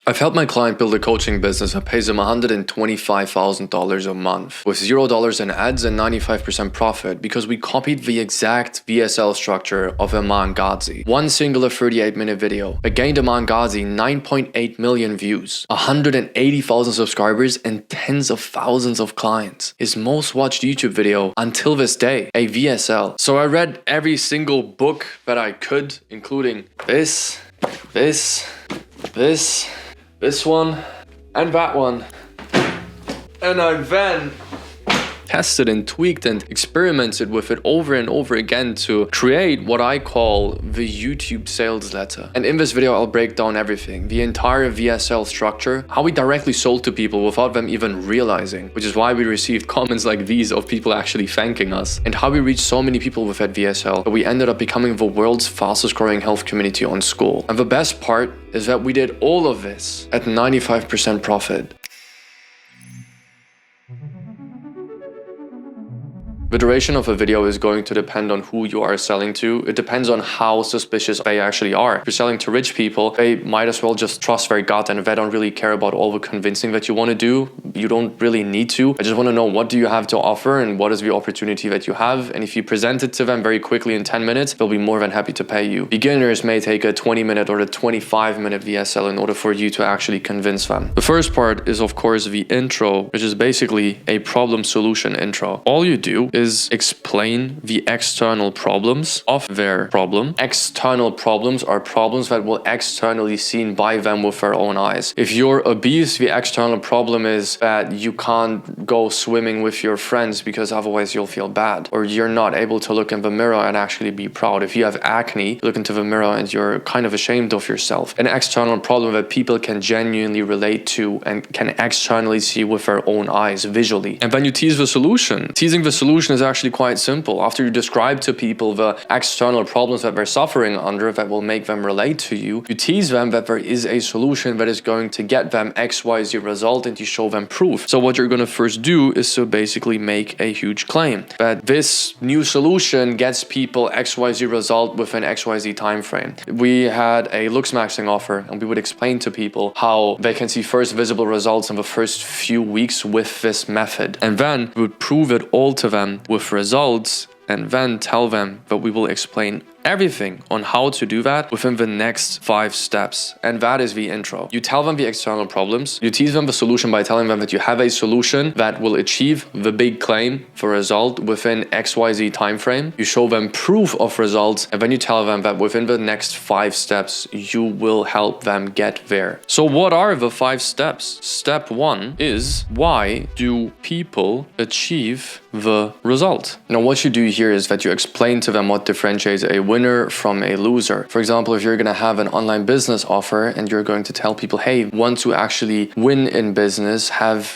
I've helped my client build a coaching business that pays him $125,000 a month with $0 in ads and 95% profit because we copied the exact VSL structure of Iman Gadzhi. One singular 38-minute video that gained Iman Gadzhi 9.8 million views, 180,000 subscribers, and tens of thousands of clients. His most watched YouTube video until this day, a VSL. So I read every single book that I could, including this one, and that one. And I then tested and tweaked and experimented with it over and over again to create what I call the YouTube sales letter. And in this video, I'll break down everything, the entire VSL structure, how we directly sold to people without them even realizing, which is why we received comments like these of people actually thanking us, and how we reached so many people with that VSL that we ended up becoming the world's fastest growing health community on School. And the best part is that we did all of this at 95% profit. The duration of a video is going to depend on who you are selling to. It depends on how suspicious they actually are. If you're selling to rich people, they might as well just trust their gut, and if they don't really care about all the convincing that you want to do, you don't really need to. I just want to know, what do you have to offer and what is the opportunity that you have? And if you present it to them very quickly in 10 minutes, they'll be more than happy to pay you. Beginners may take a 20-minute or a 25-minute VSL in order for you to actually convince them. The first part is, of course, the intro, which is basically a problem solution intro. All you do is explain the external problems of their problem. External problems are problems that will externally seen by them with their own eyes. If you're obese, the external problem is that you can't go swimming with your friends because otherwise you'll feel bad, or you're not able to look in the mirror and actually be proud. If you have acne, you look into the mirror and you're kind of ashamed of yourself. An external problem that people can genuinely relate to and can externally see with their own eyes visually. And then you tease the solution. Teasing the solution is actually quite simple. After you describe to people the external problems that they're suffering under that will make them relate to you, you tease them that there is a solution that is going to get them XYZ result, and you show them proof. So what you're going to first do is to basically make a huge claim that this new solution gets people XYZ result within XYZ time frame. We had a looks maxing offer, and we would explain to people how they can see first visible results in the first few weeks with this method, and then we would prove it all to them with results, and then tell them that we will explain everything on how to do that within the next 5 steps. And that is the intro. You tell them the external problems. You tease them the solution by telling them that you have a solution that will achieve the big claim for result within XYZ time frame. You show them proof of results, and then you tell them that within the next 5 steps, you will help them get there. So what are the 5 steps? Step 1 is, why do people achieve the result? Now, what you do here is that you explain to them what differentiates a winner from a loser. For example, if you're going to have an online business offer and you're going to tell people, hey, want to actually win in business,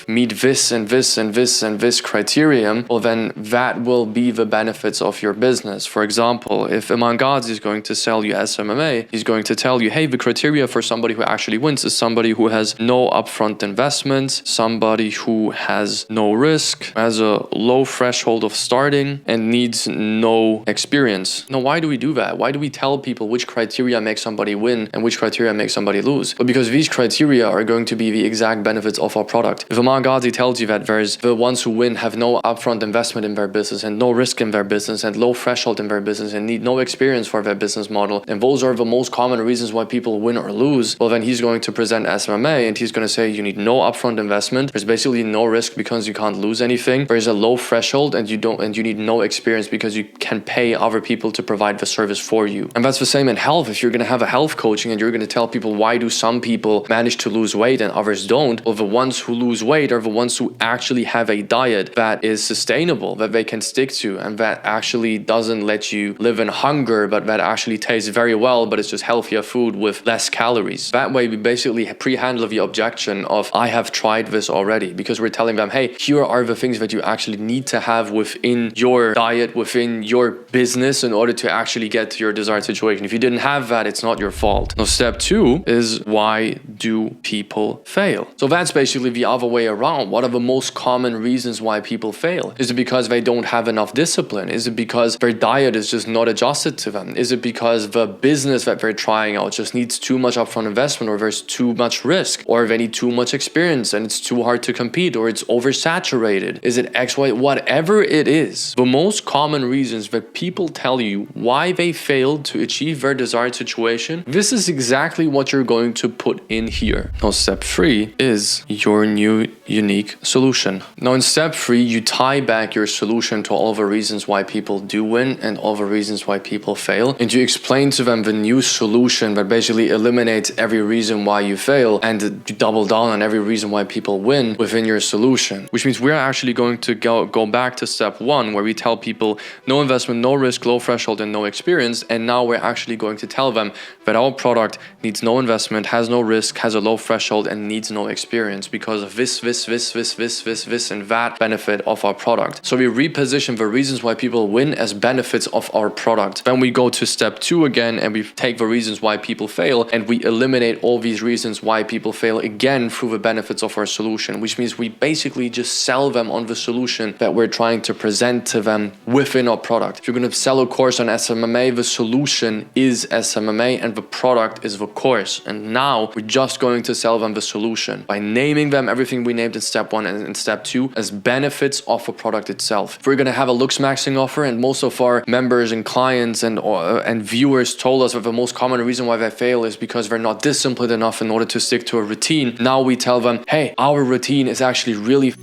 meet this and this and this and this criterion, well, then that will be the benefits of your business. For example, if Iman Gadzhi is going to sell you SMMA, he's going to tell you, hey, the criteria for somebody who actually wins is somebody who has no upfront investment, somebody who has no risk, has a low threshold of starting, and needs no experience. Now, why do we do that? Why do we tell people which criteria make somebody win and which criteria make somebody lose? But because these criteria are going to be the exact benefits of our product. If Iman Gadzhi tells you that there's the ones who win have no upfront investment in their business and no risk in their business and low threshold in their business and need no experience for their business model, and those are the most common reasons why people win or lose, well, then he's going to present SMMA and he's going to say you need no upfront investment, there's basically no risk because you can't lose anything, there's a low threshold, and you need no experience because you can pay other people to provide the service for you. And that's the same in health. If you're going to have a health coaching and you're going to tell people, why do some people manage to lose weight and others don't? Well, the ones who lose weight are the ones who actually have a diet that is sustainable, that they can stick to, and that actually doesn't let you live in hunger, but that actually tastes very well, but it's just healthier food with less calories. That way, we basically pre-handle the objection of, I have tried this already, because we're telling them, hey, here are the things that you actually need to have within your diet, within your business in order to actually actually get to your desired situation. If you didn't have that, it's not your fault. Now, step 2 is, why do people fail? So that's basically the other way around. What are the most common reasons why people fail? Is it because they don't have enough discipline? Is it because their diet is just not adjusted to them? Is it because the business that they're trying out just needs too much upfront investment, or there's too much risk, or they need too much experience and it's too hard to compete, or it's oversaturated? Is it X, Y, whatever it is? The most common reasons that people tell you why they failed to achieve their desired situation, this is exactly what you're going to put in here. Now, step 3 is your new unique solution. Now, in step 3, you tie back your solution to all the reasons why people do win and all the reasons why people fail, and you explain to them the new solution that basically eliminates every reason why you fail, and you double down on every reason why people win within your solution. Which means we're actually going to go back to step 1, where we tell people no investment, no risk, low threshold, and no experience. And now we're actually going to tell them that our product needs no investment, has no risk, has a low threshold, and needs no experience because of this, and that benefit of our product. So we reposition the reasons why people win as benefits of our product. Then we go to step 2 again, and we take the reasons why people fail, and we eliminate all these reasons why people fail again through the benefits of our solution, which means we basically just sell them on the solution that we're trying to present to them within our product. If you're going to sell a course on SMMA, the solution is SMMA and the product is the course. And now we're just going to sell them the solution by naming them everything we named in step 1 and in step 2 as benefits of the product itself. If we're going to have a looks maxing offer, and most of our members and clients and viewers told us that the most common reason why they fail is because they're not disciplined enough in order to stick to a routine. Now we tell them, hey, our routine is actually really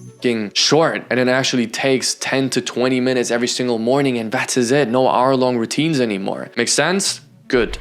short, and it actually takes 10 to 20 minutes every single morning, and that's it. No hour-long routines anymore. Make sense? Good.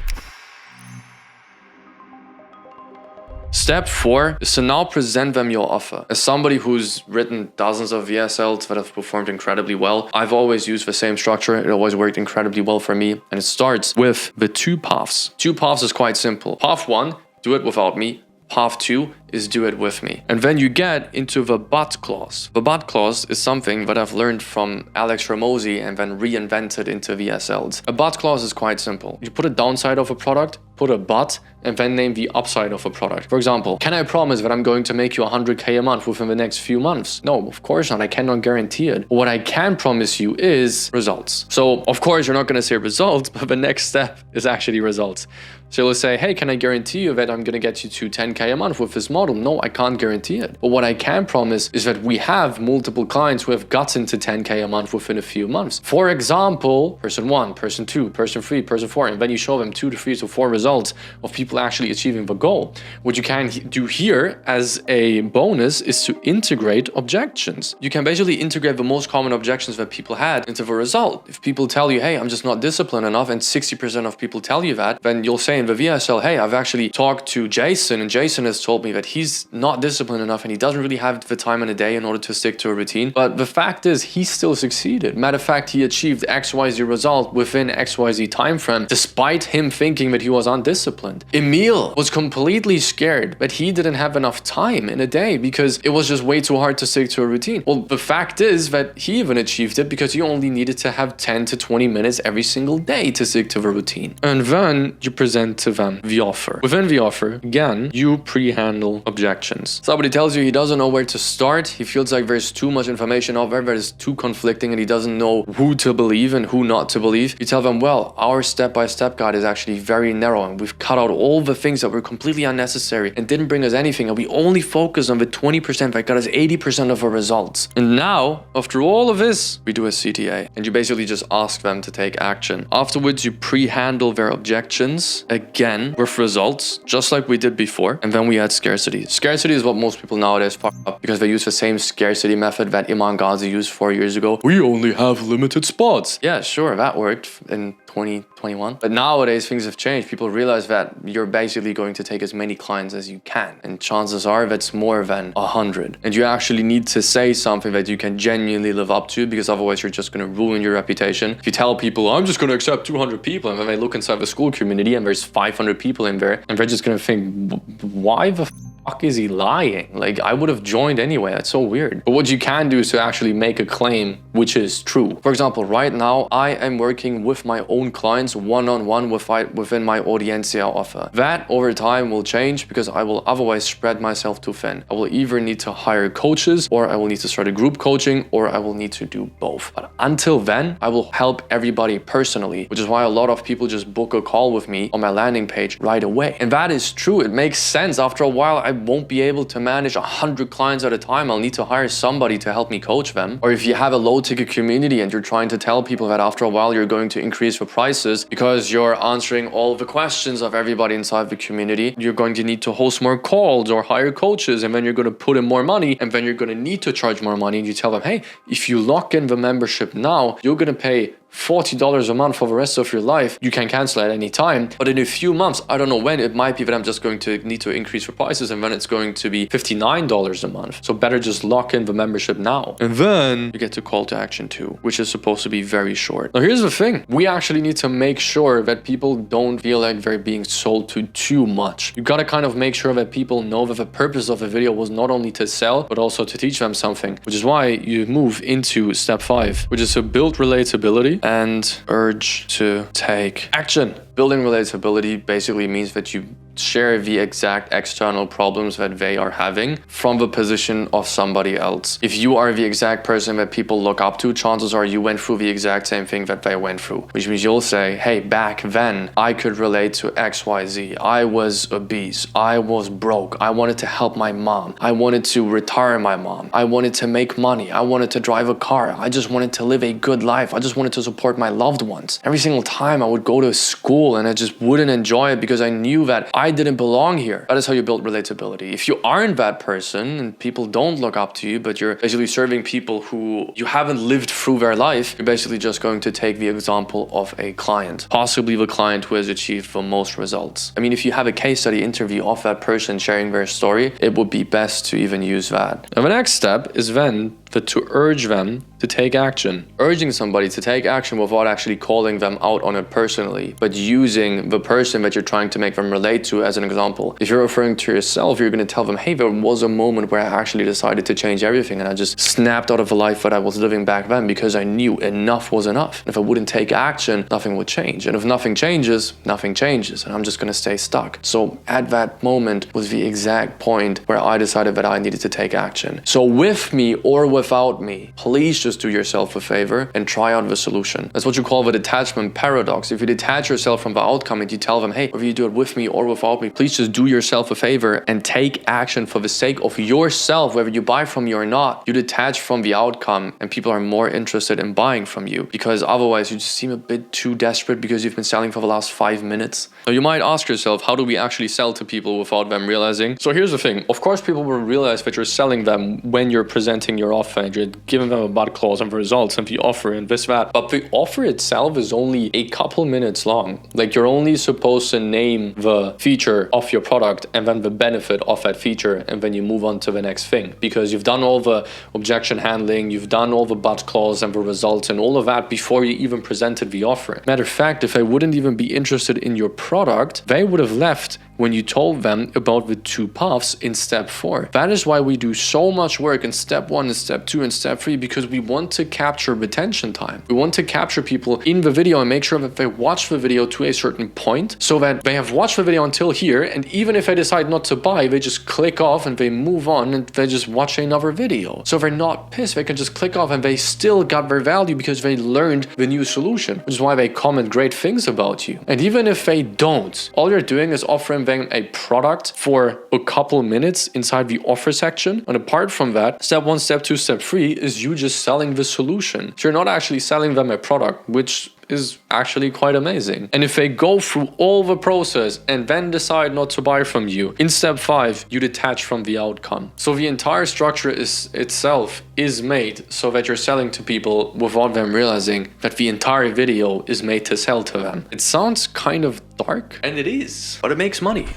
Step 4 is to now present them your offer. As somebody who's written dozens of VSLs that have performed incredibly well, I've always used the same structure. It always worked incredibly well for me. And it starts with the 2 paths. 2 paths is quite simple. Path 1, do it without me. Path 2 is do it with me. And then you get into the but clause. The but clause is something that I've learned from Alex Ramosi and then reinvented into VSLs. A but clause is quite simple. You put a downside of a product, put a but, and then name the upside of a product. For example, can I promise that I'm going to make you 100K a month within the next few months? No, of course not. I cannot guarantee it. But what I can promise you is results. So of course you're not going to say results, but the next step is actually results. So you'll say, hey, can I guarantee you that I'm going to get you to 10K a month with this model? No, I can't guarantee it. But what I can promise is that we have multiple clients who have gotten to 10K a month within a few months. For example, person 1, person 2, person 3, person 4, and then you show them 2 to 3 to 4 results of people actually achieving the goal. What you can do here as a bonus is to integrate objections. You can basically integrate the most common objections that people had into the result. If people tell you, hey, I'm just not disciplined enough, and 60% of people tell you that, then you'll say in the VSL, hey, I've actually talked to Jason, and Jason has told me that he's not disciplined enough and he doesn't really have the time in a day in order to stick to a routine. But the fact is, he still succeeded. Matter of fact, he achieved XYZ result within XYZ time frame, despite him thinking that he was undisciplined. Emil was completely scared that he didn't have enough time in a day because it was just way too hard to stick to a routine. Well, the fact is that he even achieved it because he only needed to have 10 to 20 minutes every single day to stick to the routine. And then you present to them the offer. Within the offer, again, you pre-handle objections. Somebody tells you he doesn't know where to start. He feels like there's too much information out there that is too conflicting and he doesn't know who to believe and who not to believe. You tell them, well, our step-by-step guide is actually very narrow and we've cut out all the things that were completely unnecessary and didn't bring us anything, and we only focus on the 20% that got us 80% of our results. And now, after all of this, we do a CTA, and you basically just ask them to take action. Afterwards, you pre-handle their objections again with results, just like we did before, and then we add scarcity. Scarcity is what most people nowadays fuck up because they use the same scarcity method that Iman Gadzhi used 4 years ago. We only have limited spots. Yeah, sure, that worked in 2021. But nowadays, things have changed. People realize that you're basically going to take as many clients as you can. And chances are that's more than 100. And you actually need to say something that you can genuinely live up to, because otherwise you're just going to ruin your reputation. If you tell people, I'm just going to accept 200 people, and then they look inside the school community and there's 500 people in there, and they're just going to think, why the fuck fuck is he lying? Like, I would have joined anyway. That's so weird. But what you can do is to actually make a claim which is true. For example, right now, I am working with my own clients one-on-one within my audiencia offer. That over time will change because I will otherwise spread myself too thin. I will either need to hire coaches, or I will need to start a group coaching, or I will need to do both. But until then, I will help everybody personally, which is why a lot of people just book a call with me on my landing page right away. And that is true. It makes sense. After a while, I won't be able to manage 100 clients at a time. I'll need to hire somebody to help me coach them. Or if you have a low ticket community and you're trying to tell people that after a while you're going to increase the prices because you're answering all the questions of everybody inside the community, you're going to need to host more calls or hire coaches, and then you're going to put in more money, and then you're going to need to charge more money. And you tell them, hey, if you lock in the membership now, you're going to pay $40 a month for the rest of your life. You can cancel at any time. But in a few months, I don't know when, it might be that I'm just going to need to increase the prices, and then it's going to be $59 a month. So better just lock in the membership now. And then you get to call to action 2, which is supposed to be very short. Now here's the thing. We actually need to make sure that people don't feel like they're being sold to too much. You gotta kind of make sure that people know that the purpose of the video was not only to sell, but also to teach them something, which is why you move into step 5, which is to build relatability and urge to take action. Building relatability basically means that you share the exact external problems that they are having from the position of somebody else. If you are the exact person that people look up to, chances are you went through the exact same thing that they went through, which means you'll say, hey, back then I could relate to XYZ. I was obese. I was broke. I wanted to help my mom. I wanted to retire my mom. I wanted to make money. I wanted to drive a car. I just wanted to live a good life. I just wanted to support my loved ones. Every single time I would go to school and I just wouldn't enjoy it because I knew that I didn't belong here. That is how you build relatability. If you aren't that person and people don't look up to you, but you're basically serving people who you haven't lived through their life, you're basically just going to take the example of a client, possibly the client who has achieved the most results. I mean, if you have a case study interview of that person sharing their story, it would be best to even use that. And the next step is then to urge them to take action. Urging somebody to take action without actually calling them out on it personally, but using the person that you're trying to make them relate to as an example. If you're referring to yourself, you're going to tell them, hey, there was a moment where I actually decided to change everything and I just snapped out of the life that I was living back then because I knew enough was enough. If I wouldn't take action, nothing would change. And if nothing changes, nothing changes. And I'm just going to stay stuck. So at that moment was the exact point where I decided that I needed to take action. So with me or without me, please just do yourself a favor and try out the solution. That's what you call the detachment paradox. If you detach yourself from the outcome and you tell them, hey, whether you do it with me or without me, please just do yourself a favor and take action for the sake of yourself, whether you buy from me or not. You detach from the outcome and people are more interested in buying from you, because otherwise you just seem a bit too desperate because you've been selling for the last 5 minutes. Now you might ask yourself, how do we actually sell to people without them realizing? So here's the thing. Of course, people will realize that you're selling them when you're presenting your offer and you're giving them a bud clause and the results and the offer and this, that. But the offer itself is only a couple minutes long. Like, you're only supposed to name the feature of your product and then the benefit of that feature, and then you move on to the next thing, because you've done all the objection handling, you've done all the but clause and the results and all of that before you even presented the offer. Matter of fact, if they wouldn't even be interested in your product, they would have left when you told them about the 2 paths in step 4. That is why we do so much work in step 1 and step 2 and step 3, because we want to capture retention time. We want to capture people in the video and make sure that they watch the video to a certain point, so that they have watched the video until here, and even if they decide not to buy, they just click off and they move on and they just watch another video. So they're not pissed. They can just click off and they still got their value because they learned the new solution, which is why they comment great things about you. And even if they don't, all you're doing is offering them a product for a couple minutes inside the offer section. And apart from that, step 1, step 2, step 3 is you just selling the solution. So you're not actually selling them a product, which is actually quite amazing. And if they go through all the process and then decide not to buy from you, in step 5, you detach from the outcome. So the entire structure itself is made so that you're selling to people without them realizing that the entire video is made to sell to them. It sounds kind of dark, and it is, but it makes money.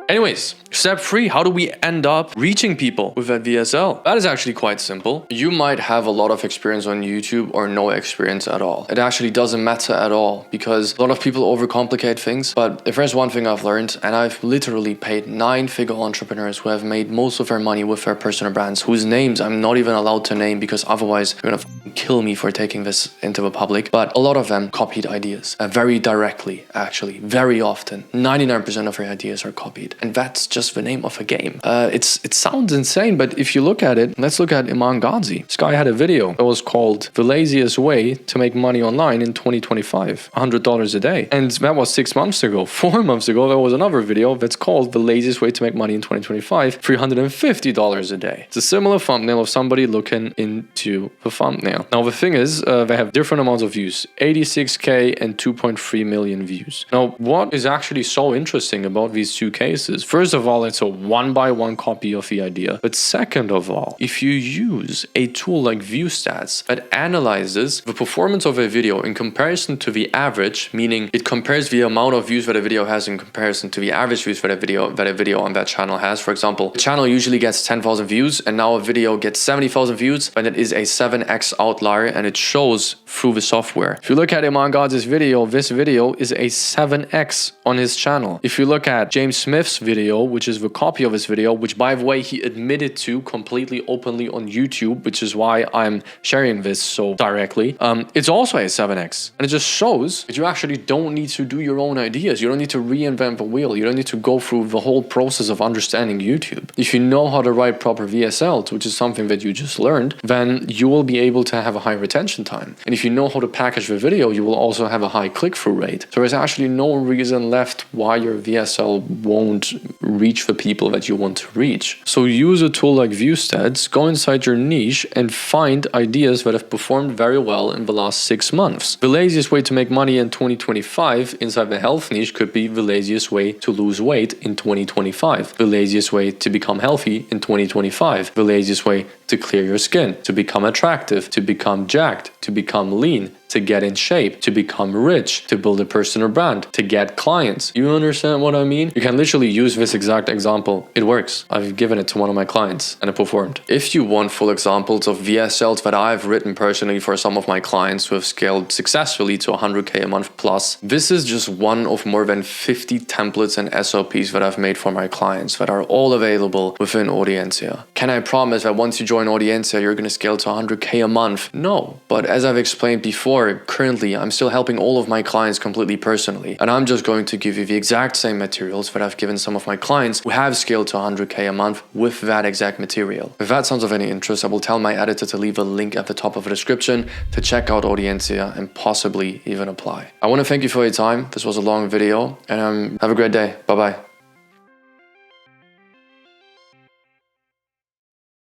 Anyways, step 3, how do we end up reaching people with that VSL? That is actually quite simple. You might have a lot of experience on YouTube or no experience at all. It actually doesn't matter at all because a lot of people overcomplicate things. But if there's one thing I've learned, and I've literally paid 9-figure entrepreneurs who have made most of their money with their personal brands, whose names I'm not even allowed to name because otherwise you're gonna kill me for taking this into the public. But a lot of them copied ideas very directly, actually, very often. 99% of their ideas are copied. And that's just the name of a game. It sounds insane, but if you look at it, let's look at Iman Gadzhi. This guy had a video that was called The Laziest Way to Make Money Online in 2025, $100 a day. And that was 6 months ago. 4 months ago, there was another video that's called The Laziest Way to Make Money in 2025, $350 a day. It's a similar thumbnail of somebody looking into the thumbnail. Now, the thing is, they have different amounts of views, 86K and 2.3 million views. Now, what is actually so interesting about these two cases? First of all, it's a one-by-one copy of the idea. But second of all, if you use a tool like ViewStats that analyzes the performance of a video in comparison to the average, meaning it compares the amount of views that a video has in comparison to the average views that a video on that channel has. For example, a channel usually gets 10,000 views and now a video gets 70,000 views, and it is a 7x outlier, and it shows through the software. If you look at Iman Gadzhi's video, this video is a 7x on his channel. If you look at James Smith's video, which is the copy of his video, which by the way he admitted to completely openly on YouTube, which is why I'm sharing this so directly, it's also a 7x, and it just shows that you actually don't need to do your own ideas. You don't need to reinvent the wheel. You don't need to go through the whole process of understanding YouTube. If you know how to write proper VSLs, which is something that you just learned, then you will be able to have a high retention time. And if you know how to package the video, you will also have a high click-through rate. So there's actually no reason left why your VSL won't reach the people that you want to reach. So use a tool like ViewStats, go inside your niche and find ideas that have performed very well in the last 6 months. The laziest way to make money in 2025 inside the health niche could be the laziest way to lose weight in 2025. The laziest way to become healthy in 2025. The laziest way to clear your skin, to become attractive, to become jacked, to become lean, to get in shape, to become rich, to build a personal brand, to get clients. You understand what I mean? You can literally use this exact example. It works. I've given it to one of my clients and it performed. If you want full examples of VSLs that I've written personally for some of my clients who have scaled successfully to 100K a month plus, this is just one of more than 50 templates and SOPs that I've made for my clients that are all available within Audiencia. Can I promise that once you join Audiencia, you're going to scale to 100K a month? No. But as I've explained before, currently I'm still helping all of my clients completely personally, and I'm just going to give you the exact same materials that I've given some of my clients who have scaled to 100K a month with that exact material. If that sounds of any interest, I will tell my editor to leave a link at the top of the description to check out Audiencia and possibly even apply. I want to thank you for your time. This was a long video, and have a great day. Bye bye.